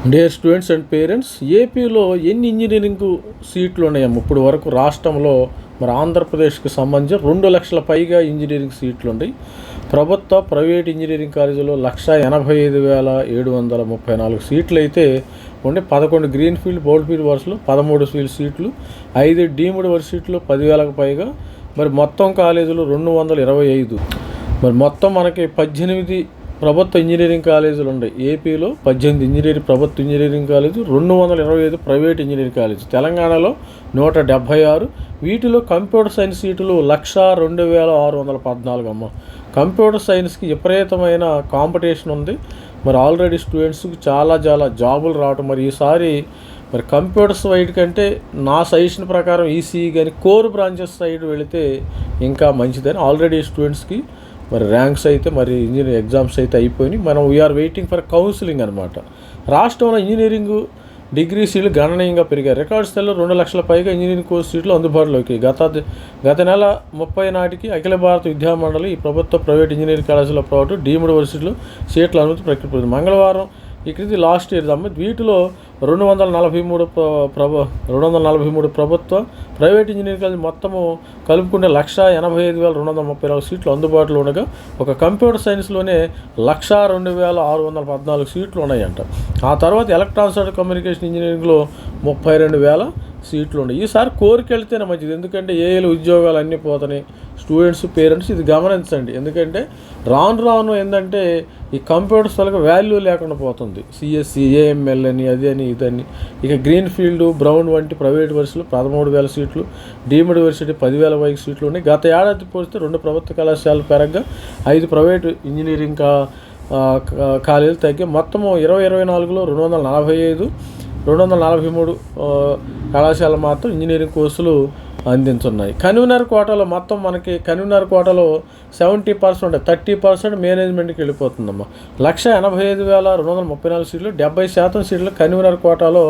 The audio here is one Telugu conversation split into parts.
డియర్ స్టూడెంట్స్ అండ్ పేరెంట్స్, ఏపీలో ఎన్ని ఇంజనీరింగ్ సీట్లు ఉన్నాయమ్మా? ఇప్పుడు వరకు రాష్ట్రంలో మరి ఆంధ్రప్రదేశ్కి సంబంధించి 2 లక్షల పైగా ఇంజనీరింగ్ సీట్లు ఉన్నాయి. ప్రభుత్వ ప్రైవేట్ ఇంజనీరింగ్ కాలేజీలో 185,734 సీట్లు అయితే ఉండి 11 గ్రీన్ ఫీల్డ్ బోల్డ్ ఫీల్డ్ వరుసలు 13 ఫీల్డ్ సీట్లు, 5 డీమ్డ్ వర్సిటీలు 10,000కు పైగా. మరి మొత్తం కాలేజీలు 225. మరి మొత్తం మనకి 18 ప్రభుత్వ ఇంజనీరింగ్ కాలేజీలు ఉన్నాయి. ఏపీలో 18 ప్రభుత్వ engineering college, 225 private engineering college. తెలంగాణలో 176. వీటిలో కంప్యూటర్ సైన్స్ సీటులు 102,614 అమ్మ. కంప్యూటర్ సైన్స్కి విపరీతమైన కాంపిటీషన్ ఉంది. మరి ఆల్రెడీ స్టూడెంట్స్కి చాలా జాబులు రావటం. మరి ఈసారి మరి కంప్యూటర్స్ వైడ్ కంటే నా సజెషన్ ప్రకారం ఈసీఈ కానీ కోర్ బ్రాంచెస్ సైడ్ వెళితే ఇంకా మంచిదని ఆల్రెడీ స్టూడెంట్స్కి మరి ర్యాంక్స్ అయితే మరి ఇంజనీరింగ్ ఎగ్జామ్స్ అయితే అయిపోయినాయి. మనం వీఆర్ వెయిటింగ్ ఫర్ కౌన్సిలింగ్ అనమాట. రాష్ట్రంలో ఇంజనీరింగ్ డిగ్రీ సీట్లు గణనీయంగా పెరిగాయి. రికార్డ్ స్థాయిలో 2 లక్షల పైగా ఇంజనీరింగ్ కోర్సు సీట్లు అందుబాటులోకి. గత నెల 30 నాటికి అఖిల భారత విద్యామండలి ఈ ప్రభుత్వ ప్రైవేట్ ఇంజనీరింగ్ కళాశాల పాటు డీమ్డ్ యూనివర్సిటీలు సీట్ల అనుమతి ప్రకటించింది. మంగళవారం ఇక్కడిది లాస్ట్ ఇయర్ అమ్మ. వీటిలో 243 ప్రభుత్వ ప్రైవేట్ ఇంజనీరింగ్ కాలేజ్ మొత్తము కలుపుకుంటే 185,234 సీట్లు అందుబాటులో ఉండగా, ఒక కంప్యూటర్ సైన్స్లోనే 102,614 సీట్లు ఉన్నాయంట. ఆ తర్వాత ఎలక్ట్రానిక్స్ అండ్ కమ్యూనికేషన్ ఇంజనీరింగ్లో 32,000 సీట్లు ఉన్నాయి. ఈసారి కోరిక వెళ్తేనే మంచిది, ఎందుకంటే ఏఏలు ఉద్యోగాలు అన్నీ పోతున్నాయి. స్టూడెంట్స్, పేరెంట్స్ ఇది గమనించండి. ఎందుకంటే రాను ఏంటంటే ఈ కంప్యూటర్స్ వాళ్ళకి వాల్యూ లేకుండా పోతుంది. సిఎస్సి, ఏఎంఎల్ అని, అదని ఇదని. ఇక గ్రీన్ ఫీల్డ్, బ్రౌన్ వంటి ప్రైవేట్ వర్సిటీలు 13,000 సీట్లు, డీమ్డ్ యూనివర్సిటీ 10,000 పైకి సీట్లు ఉన్నాయి. గత ఏడాది పోస్తే 2 ప్రభుత్వ కళాశాలలు పెరగగా 5 ప్రైవేట్ ఇంజనీరింగ్ కాలేజీలు తగ్గి మొత్తము 2024లో 245, 243 కళాశాలలు మాత్రం ఇంజనీరింగ్ కోర్సులు అందించున్నాయి. కన్వీనర్ కోటాలో మొత్తం మనకి కన్వీనర్ కోటాలో 70%, 30% మేనేజ్మెంట్కి వెళ్ళిపోతుందమ్మా. 185,234 సీట్లు, 70% సీట్లు కన్వీనర్ కోటాలో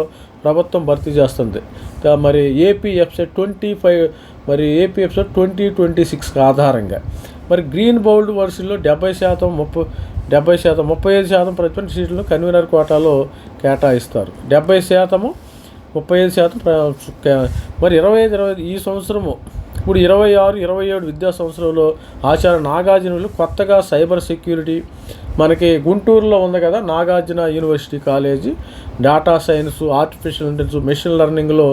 ప్రభుత్వం భర్తీ చేస్తుంది. మరి ఏపీ వెబ్సైట్ 2026 ఆధారంగా మరి గ్రీన్ బౌల్డ్ వర్సిటీలో 70%, 35% ప్రతి సీట్లను కన్వీనర్ కోటాలో కేటాయిస్తారు. 70%, 35% మరి 25 ఈ సంవత్సరము ఇప్పుడు 26-27 విద్యా సంవత్సరంలో ఆచార్య నాగార్జునులు కొత్తగా సైబర్ సెక్యూరిటీ మనకి గుంటూరులో ఉంది కదా, Nagarjuna university college, data science, artificial intelligence, machine లెర్నింగ్లో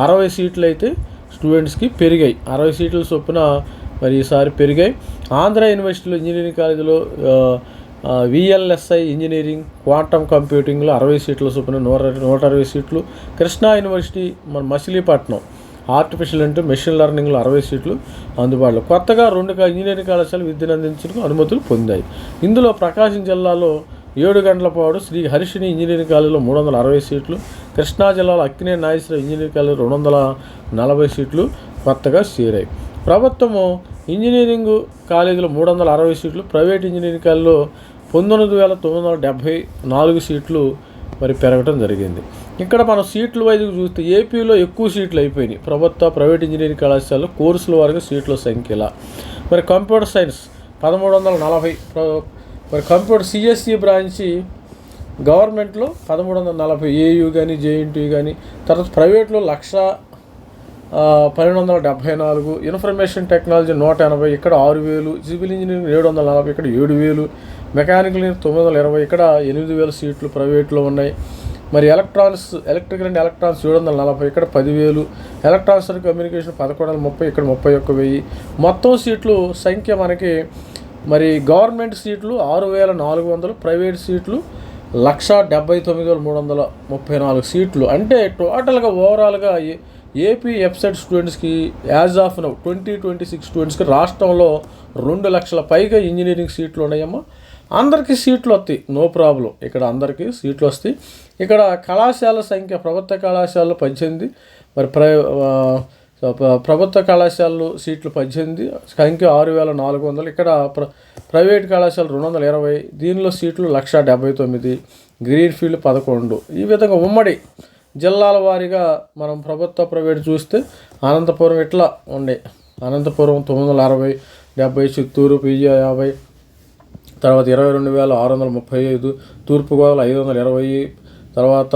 60 సీట్లు అయితే స్టూడెంట్స్కి పెరిగాయి. 60 సీట్ల చొప్పున మరి ఈసారి పెరిగాయి. ఆంధ్ర యూనివర్సిటీలో ఇంజనీరింగ్ కాలేజీలో విఎల్ఎస్ఐ ఇంజనీరింగ్, క్వాంటమ్ కంప్యూటింగ్లో 60 సీట్ల చొప్పున 160 సీట్లు. కృష్ణా యూనివర్సిటీ మన మచిలీపట్నం ఆర్టిఫిషియల్ ఇంటెలిజెన్స్, మెషిన్ లెర్నింగ్లో 60 సీట్లు అందుబాటులో. కొత్తగా 2 ఇంజనీరింగ్ కళాశాలలు విద్యను అందించడానికి అనుమతులు పొందాయి. ఇందులో ప్రకాశం జిల్లాలో 7 గంటలపాడు శ్రీ హర్షిని ఇంజనీరింగ్ కాలేజీలో 360 సీట్లు, కృష్ణా జిల్లాలో అక్కినే నాగేశ్వర ఇంజనీరింగ్ కాలేజీలో 240 సీట్లు కొత్తగా చేరాయి. ప్రభుత్వము ఇంజనీరింగ్ కాలేజీలో 360 సీట్లు, ప్రైవేట్ ఇంజనీరింగ్ కాలేజీలో 19,974 సీట్లు మరి పెరగడం జరిగింది. ఇక్కడ మనం సీట్ల వైపు చూస్తే ఏపీలో ఎక్కువ సీట్లు అయిపోయినాయి. ప్రభుత్వ ప్రైవేట్ ఇంజనీరింగ్ కళాశాలలో కోర్సుల వారికి సీట్ల సంఖ్యలా మరి కంప్యూటర్ సైన్స్ 1,340, మరి కంప్యూటర్ సిఎస్సి బ్రాంచి గవర్నమెంట్లో 1,340, ఏయూ కానీ, జేఎన్టీ కానీ. తర్వాత ప్రైవేట్లో 1,1274, ఇన్ఫర్మేషన్ టెక్నాలజీ 180, ఇక్కడ 6,000, సివిల్ ఇంజనీరింగ్ 740, ఇక్కడ 7,000, మెకానికల్ ఇంజనీరింగ్ 920, ఇక్కడ 8,000 సీట్లు ప్రైవేట్లో ఉన్నాయి. మరి ఎలక్ట్రికల్ అండ్ ఎలక్ట్రానిక్స్ 740, ఇక్కడ 10,000, ఎలక్ట్రానిక్స్ అండ్ కమ్యూనికేషన్ 1,130, ఇక్కడ 31,000. మొత్తం సీట్లు సంఖ్య మనకి మరి గవర్నమెంట్ సీట్లు 6,400, ప్రైవేట్ సీట్లు 1,79,334 సీట్లు. అంటే టోటల్గా ఓవరాల్గా ఏపీ వెబ్సైట్ స్టూడెంట్స్కి యాజ్ ఆఫ్ నౌ 2026 స్టూడెంట్స్కి రాష్ట్రంలో 2 లక్షల పైగా ఇంజనీరింగ్ సీట్లు ఉన్నాయమ్మా. అందరికీ సీట్లు వస్తాయి, నో ప్రాబ్లం. ఇక్కడ అందరికీ సీట్లు వస్తాయి. ఇక్కడ కళాశాల సంఖ్య ప్రభుత్వ కళాశాలలో 18, మరి ప్రభుత్వ కళాశాలలో సీట్లు 18, సంఖ్య 6,400. ఇక్కడ ప్రైవేట్ కళాశాల 220, దీనిలో సీట్లు 1,79, గ్రీన్ ఫీల్డ్ 11. ఈ విధంగా ఉమ్మడి జిల్లాల వారీగా మనం ప్రభుత్వ ప్రైవేట్ చూస్తే అనంతపురం ఇట్లా ఉండే, అనంతపురం 960, 70, చిత్తూరు 50, తర్వాత 22,635, తూర్పుగోదావరి 520, తర్వాత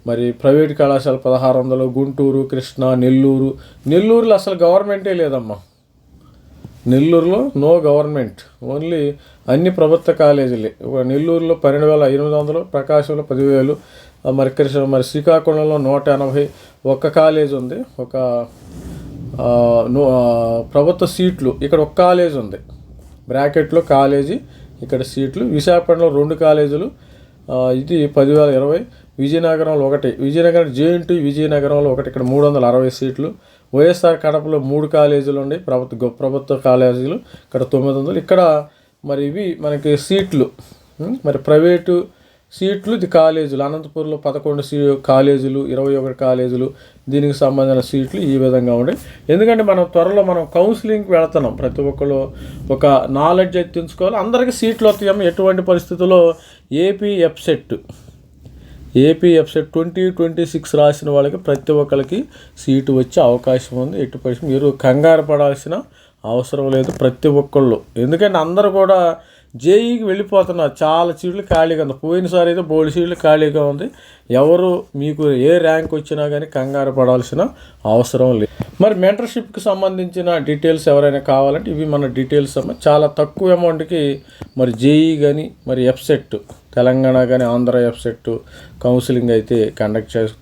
మరి ప్రైవేట్ కళాశాల 1600, గుంటూరు, కృష్ణా, నెల్లూరులో అసలు గవర్నమెంటే లేదమ్మా. నెల్లూరులో నో గవర్నమెంట్, ఓన్లీ అన్ని ప్రభుత్వ కాలేజీలే. నెల్లూరులో 12,800, ప్రకాశంలో 10,000, మరి శ్రీకాకుళంలో 180. ఒక్క కాలేజ్ ఉంది, ఒక ప్రభుత్వ సీట్లు. ఇక్కడ ఒక కాలేజ్ ఉంది, బ్రాకెట్లో కాలేజీ, ఇక్కడ సీట్లు. విశాఖపట్నంలో 2 కాలేజీలు, ఇది 10,020. విజయనగరంలో 1, విజయనగరం జేఎన్టీ విజయనగరంలో 1, ఇక్కడ 360 సీట్లు. వైఎస్ఆర్ కడపలో 3 కాలేజీలు ఉన్నాయి, ప్రభుత్వ కాలేజీలు, ఇక్కడ 900. ఇక్కడ మరి ఇవి మనకి సీట్లు, మరి ప్రైవేటు సీట్లు, ఇది కాలేజీలు. అనంతపూర్లో 11 కాలేజీలు, 21 కాలేజీలు, దీనికి సంబంధించిన సీట్లు ఈ విధంగా ఉన్నాయి. ఎందుకంటే త్వరలో మనం కౌన్సిలింగ్కి వెళుతున్నాం. ప్రతి ఒక్కరు ఒక నాలెడ్జ్ అయితే తెలుసుకోవాలి. అందరికీ సీట్లు వస్తాయమ్మ. ఎటువంటి పరిస్థితుల్లో ఏపీ ఎఫ్సెట్ 2026 రాసిన వాళ్ళకి ప్రతి ఒక్కరికి సీటు వచ్చే అవకాశం ఉంది. ఎట్టి పరిస్థితి మీరు కంగారు పడాల్సిన అవసరం లేదు ప్రతి ఒక్కళ్ళు. ఎందుకంటే అందరూ కూడా జేఈకి వెళ్ళిపోతున్నారు. చాలా సీట్లు ఖాళీగా ఉంది. పోయినసారి అయితే 3 సీట్లు ఖాళీగా ఉంది. ఎవరు మీకు ఏ ర్యాంక్ వచ్చినా కానీ కంగారు పడాల్సిన అవసరం లేదు. మరి మెంటర్షిప్కి సంబంధించిన డీటెయిల్స్ ఎవరైనా కావాలంటే ఇవి మన డీటెయిల్స్ అమ్మ. చాలా తక్కువ అమౌంట్కి మరి జేఈ కానీ, మరి ఎఫ్సెట్ తెలంగాణ కానీ, ఆంధ్ర ఎఫ్సెట్ కౌన్సిలింగ్ అయితే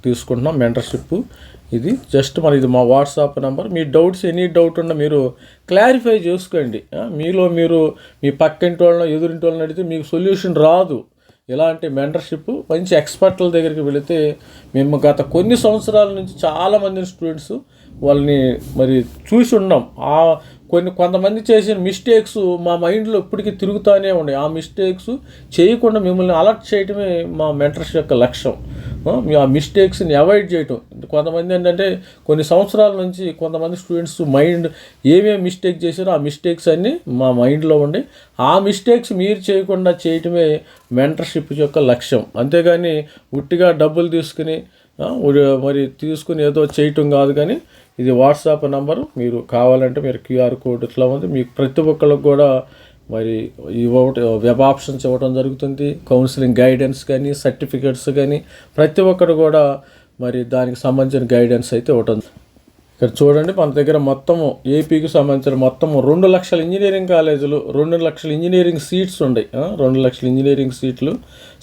తీసుకుంటున్నాం. మెంటర్షిప్ ఇది జస్ట్ ఇది మా వాట్సాప్ నెంబర్. మీ డౌట్స్, ఎనీ డౌట్ ఉన్నా మీరు క్లారిఫై చేసుకోండి. మీరు మీ పక్కింటి వాళ్ళని, ఎదురింటి వాళ్ళని అడిగితే మీకు సొల్యూషన్ రాదు. ఇలాంటి మెంటర్షిప్ మంచి ఎక్స్పర్ట్ల దగ్గరికి వెళితే మేము గత కొన్ని సంవత్సరాల నుంచి చాలామంది స్టూడెంట్స్ వాళ్ళని మరి చూసి ఉన్నాం. కొంతమంది చేసిన మిస్టేక్స్ మా మైండ్లో ఇప్పటికీ తిరుగుతూనే ఉన్నాయి. ఆ మిస్టేక్స్ చేయకుండా మిమ్మల్ని అలర్ట్ చేయటమే మా మెంటర్షిప్ యొక్క లక్ష్యం. ఆ మిస్టేక్స్ని అవాయిడ్ చేయటం. కొంతమంది ఏంటంటే కొన్ని సంవత్సరాల నుంచి కొంతమంది స్టూడెంట్స్ మైండ్ ఏమేమి మిస్టేక్ చేశారో ఆ మిస్టేక్స్ అన్నీ మా మైండ్లో ఉండి ఆ మిస్టేక్స్ మీరు చేయకుండా చేయటమే మెంటర్షిప్ యొక్క లక్ష్యం. అంతేగాని ఉట్టిగా డబ్బులు తీసుకుని ఏదో చేయటం కాదు. కానీ ఇది వాట్సాప్ నంబరు. మీరు కావాలంటే మీరు క్యూఆర్ కోడ్ ఇట్లా ఉంది. మీకు ప్రతి ఒక్కళ్ళకి కూడా మరి వెబ్ ఆప్షన్స్ ఇవ్వడం జరుగుతుంది. కౌన్సిలింగ్ గైడెన్స్ కానీ, సర్టిఫికేట్స్ కానీ ప్రతి ఒక్కరు కూడా మరి దానికి సంబంధించిన గైడెన్స్ అయితే ఇవ్వటం. ఇక్కడ చూడండి, మన దగ్గర మొత్తము ఏపీకి సంబంధించిన మొత్తము 2 లక్షల ఇంజనీరింగ్ కాలేజీలు, 2 లక్షల ఇంజనీరింగ్ సీట్స్ ఉన్నాయి. 2 లక్షల ఇంజనీరింగ్ సీట్లు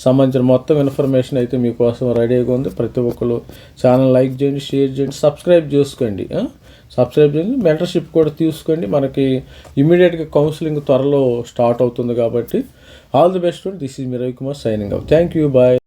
సంబంధించిన మొత్తం ఇన్ఫర్మేషన్ అయితే మీకోసం రెడీగా ఉంది. ప్రతి ఒక్కరు ఛానల్ లైక్ చేయండి, షేర్ చేయండి, సబ్స్క్రైబ్ చేసుకోండి. మెంటర్షిప్ కూడా తీసుకోండి. మనకి ఇమీడియట్గా కౌన్సిలింగ్ త్వరలో స్టార్ట్ అవుతుంది కాబట్టి all the best. This is me Ravikumar signing off. Thank you, bye.